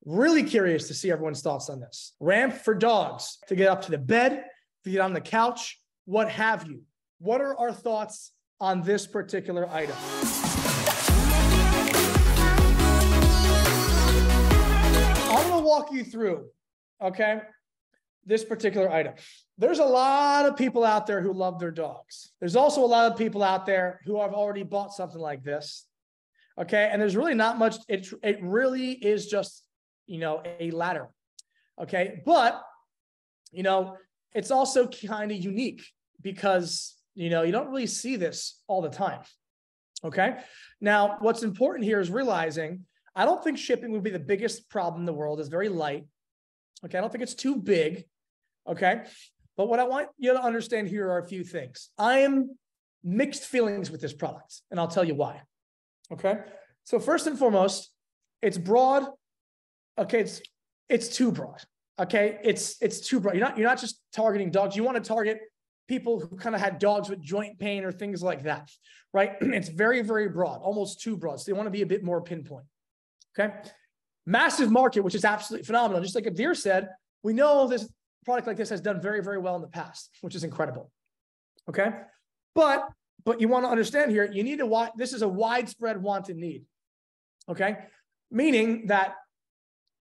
Really curious to see everyone's thoughts on this. Ramp for dogs to get up to the bed, to get on the couch, what have you. What are our thoughts on this particular item? I'm going to walk you through, okay, this particular item. There's a lot of people out there who love their dogs. There's also a lot of people out there who have already bought something like this, okay? And there's really not much. It really is just, you know, a ladder, okay? But, you know, it's also kind of unique because, you know, you don't really see this all the time, okay? Now, what's important here is realizing I don't think shipping would be the biggest problem in the world. It's very light, okay? I don't think it's too big, okay? But what I want you to understand here are a few things. I am mixed feelings with this product, and I'll tell you why, okay? So first and foremost, it's broad. Okay, it's too broad. Okay, it's too broad. You're not just targeting dogs. You want to target people who kind of had dogs with joint pain or things like that, right? It's very, very broad, almost too broad. So you want to be a bit more pinpoint. Okay, massive market, which is absolutely phenomenal. Just like Abdir said, we know this product like this has done very, very well in the past, which is incredible. Okay, but you want to understand here, you need to watch. This is a widespread want and need. Okay, meaning that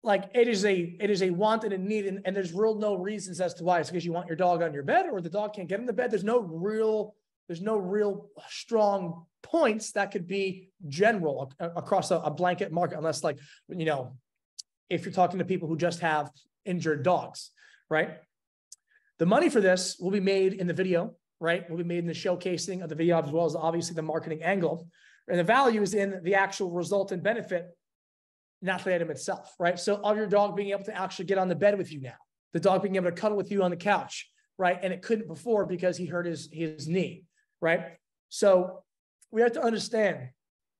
like it is a want and a need, and there's no reasons as to why. It's because you want your dog on your bed, or the dog can't get in the bed. There's no real strong points that could be general across a blanket market, unless, like, you know, if you're talking to people who just have injured dogs, right? The money for this will be made in the video, right? Will be made in the showcasing of the video, as well as obviously the marketing angle, and the value is in the actual result and benefit, not the item itself, right? So of your dog being able to actually get on the bed with you now, the dog being able to cuddle with you on the couch, right? And it couldn't before because he hurt his knee, right? So we have to understand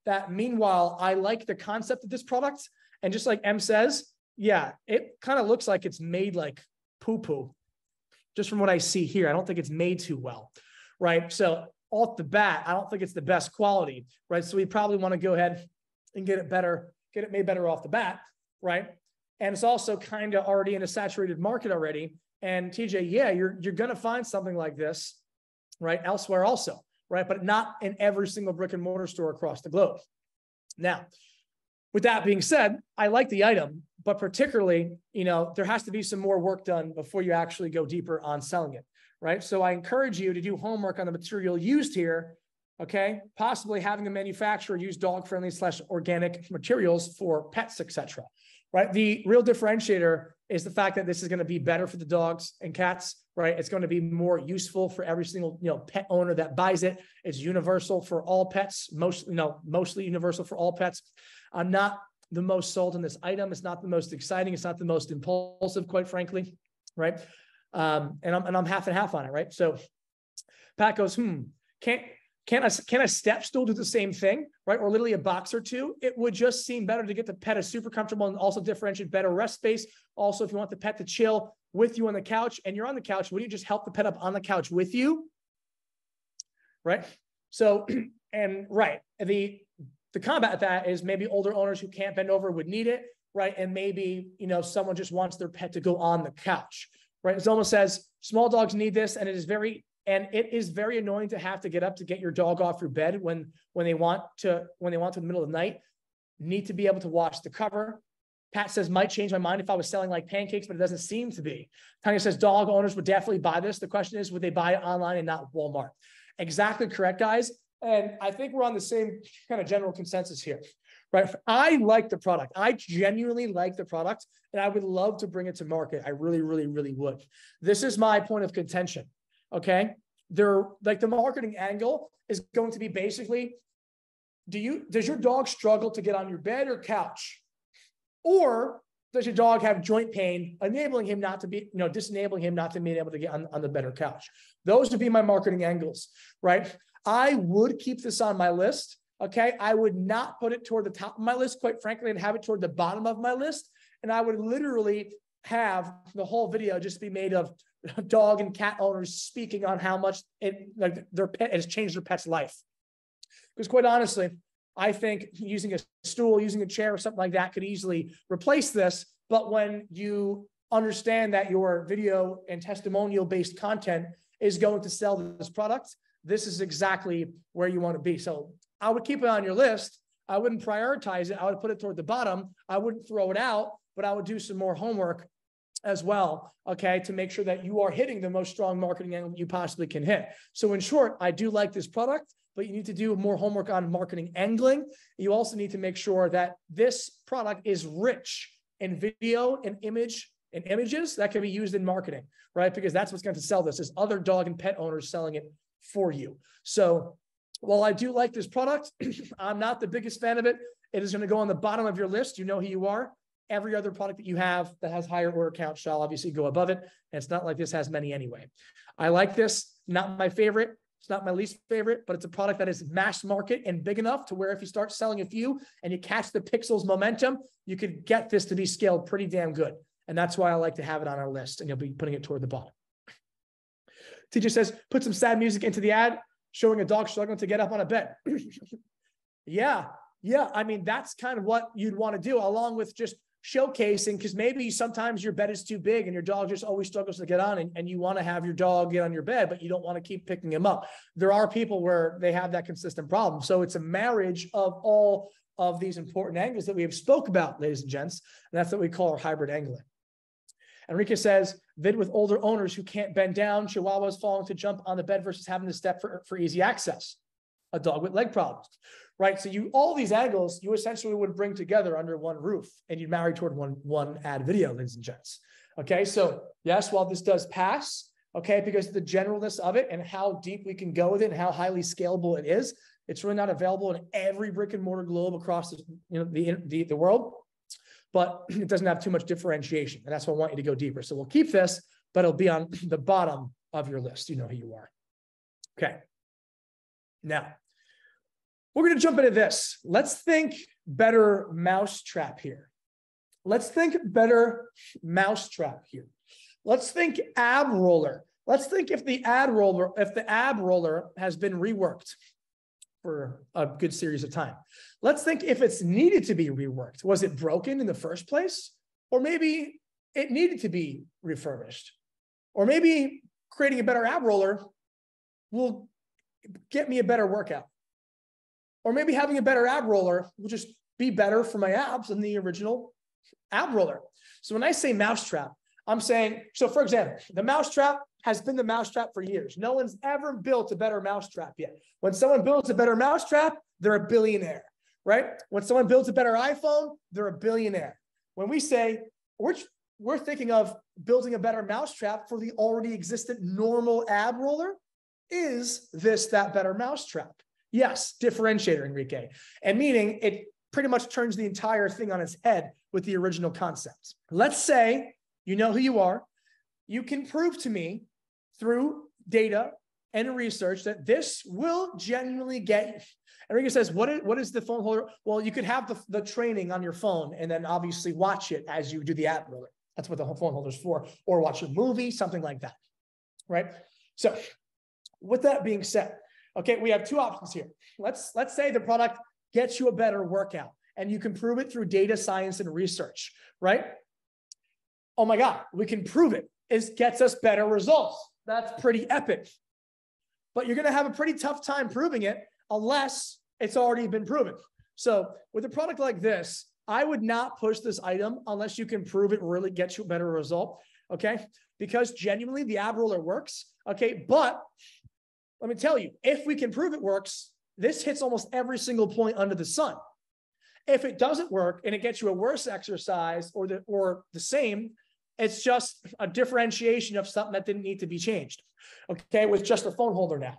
that. Meanwhile, I like the concept of this product. And just like M says, yeah, it kind of looks like it's made like poo-poo, just from what I see here. I don't think it's made too well, right? So off the bat, I don't think it's the best quality, right? So we probably want to go ahead and get it made better off the bat, right? And it's also kind of already in a saturated market already. And TJ, yeah, you're going to find something like this, right, elsewhere also, right? But not in every single brick and mortar store across the globe. Now, with that being said, I like the item, but particularly, you know, there has to be some more work done before you actually go deeper on selling it, right? So I encourage you to do homework on the material used here, okay? Possibly having a manufacturer use dog-friendly / organic materials for pets, etc. Right? The real differentiator is the fact that this is going to be better for the dogs and cats, right? It's going to be more useful for every single, you know, pet owner that buys it. It's universal for all pets, mostly universal for all pets. I'm not the most sold on this item. It's not the most exciting. It's not the most impulsive, quite frankly, right? And I'm half and half on it, right? So Pat goes, Can a step stool do the same thing, right? Or literally a box or two? It would just seem better to get the pet a super comfortable and also differentiate better rest space. Also, if you want the pet to chill with you on the couch and you're on the couch, would you just help the pet up on the couch with you? Right? So, and right, the combat that is maybe older owners who can't bend over would need it, right? And maybe, you know, someone just wants their pet to go on the couch, right? It almost says small dogs need this, and it is very annoying to have to get up to get your dog off your bed when they want to in the middle of the night. Need to be able to wash the cover. Pat says, might change my mind if I was selling like pancakes, but it doesn't seem to be. Tanya says, dog owners would definitely buy this. The question is, would they buy it online and not Walmart? Exactly correct, guys. And I think we're on the same kind of general consensus here, right? I like the product. I genuinely like the product, and I would love to bring it to market. I really, really, really would. This is my point of contention. Okay, like the marketing angle is going to be basically, does your dog struggle to get on your bed or couch? Or does your dog have joint pain, disabling him not to be able to get on the bed or couch? Those would be my marketing angles, right? I would keep this on my list. Okay, I would not put it toward the top of my list, quite frankly, and have it toward the bottom of my list. And I would literally have the whole video just be made of dog and cat owners speaking on how much their pet has changed their pet's life. Because quite honestly, I think using a stool, using a chair or something like that could easily replace this. But when you understand that your video and testimonial based content is going to sell this product, this is exactly where you want to be. So I would keep it on your list. I wouldn't prioritize it. I would put it toward the bottom. I wouldn't throw it out, but I would do some more homework as well, okay, to make sure that you are hitting the most strong marketing angle you possibly can hit. So in short, I do like this product, but you need to do more homework on marketing angling. You also need to make sure that this product is rich in video and images that can be used in marketing, right? Because that's what's going to sell this, is other dog and pet owners selling it for you. So while I do like this product, I'm not the biggest fan of it. It is going to go on the bottom of your list. You know who you are. Every other product that you have that has higher order count shall obviously go above it. And it's not like this has many anyway. I like this. Not my favorite. It's not my least favorite, but it's a product that is mass market and big enough to where if you start selling a few and you catch the pixels momentum, you could get this to be scaled pretty damn good. And that's why I like to have it on our list, and you'll be putting it toward the bottom. Teacher says, put some sad music into the ad, showing a dog struggling to get up on a bed. Yeah. I mean, that's kind of what you'd want to do, along with just showcasing, because maybe sometimes your bed is too big and your dog just always struggles to get on, and you want to have your dog get on your bed, but you don't want to keep picking him up. There are people where they have that consistent problem. So it's a marriage of all of these important angles that we have spoke about, ladies and gents, and that's what we call our hybrid angling. Enrique says, vid with older owners who can't bend down, Chihuahuas falling to jump on the bed versus having to step for easy access. A dog with leg problems, right? So all these angles, you essentially would bring together under one roof, and you'd marry toward one ad video, ladies and gents. Okay, so yes, while this does pass, okay, because of the generalness of it and how deep we can go with it and how highly scalable it is, it's really not available in every brick and mortar globe across the world. But it doesn't have too much differentiation. And that's why I want you to go deeper. So we'll keep this, but it'll be on the bottom of your list. You know who you are. Okay. Now, we're going to jump into this. Let's think better mousetrap here. Let's think better mousetrap here. Let's think ab roller. Let's think if the ab roller has been reworked for a good series of time. Let's think if it's needed to be reworked. Was it broken in the first place? Or maybe it needed to be refurbished. Or maybe creating a better ab roller will get me a better workout. Or maybe having a better ab roller will just be better for my abs than the original ab roller. So when I say mousetrap, I'm saying, so for example, the mousetrap has been the mousetrap for years. No one's ever built a better mousetrap yet. When someone builds a better mousetrap, they're a billionaire, right? When someone builds a better iPhone, they're a billionaire. When we say we're thinking of building a better mousetrap for the already existent normal ab roller, is this that better mousetrap? Yes, differentiator, Enrique. And meaning it pretty much turns the entire thing on its head with the original concept. Let's say you know who you are. You can prove to me through data and research that this will genuinely get you. Enrique says, what is the phone holder? Well, you could have the training on your phone and then obviously watch it as you do the ab roller. That's what the phone holder is for, or watch a movie, something like that, right? So with that being said, okay, we have two options here. Let's say the product gets you a better workout and you can prove it through data science and research, right? Oh my God, we can prove it. It gets us better results. That's pretty epic. But you're going to have a pretty tough time proving it unless it's already been proven. So with a product like this, I would not push this item unless you can prove it really gets you a better result, okay? Because genuinely the ab roller works, okay? But let me tell you, if we can prove it works, this hits almost every single point under the sun. If it doesn't work and it gets you a worse exercise or the same, it's just a differentiation of something that didn't need to be changed, okay, with just a phone holder now.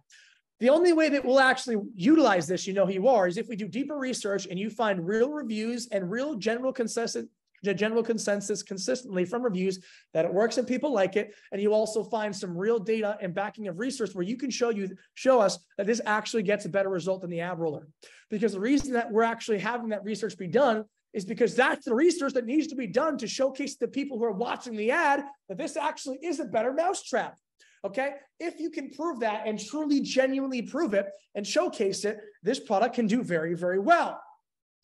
The only way that we'll actually utilize this, you know who you are, is if we do deeper research and you find real reviews and real general consensus consistently from reviews that it works and people like it, and you also find some real data and backing of research where you can show us that this actually gets a better result than the ab roller. Because the reason that we're actually having that research be done is because that's the research that needs to be done to showcase to the people who are watching the ad that this actually is a better mousetrap. Okay. If you can prove that and truly, genuinely prove it and showcase it, this product can do very, very well.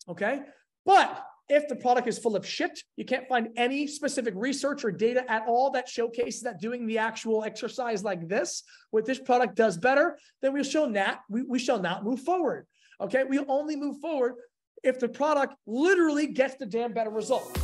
Okay. But if the product is full of shit, you can't find any specific research or data at all that showcases that doing the actual exercise like this, what this product does better, then we shall not move forward. Okay. We only move forward if the product literally gets the damn better result.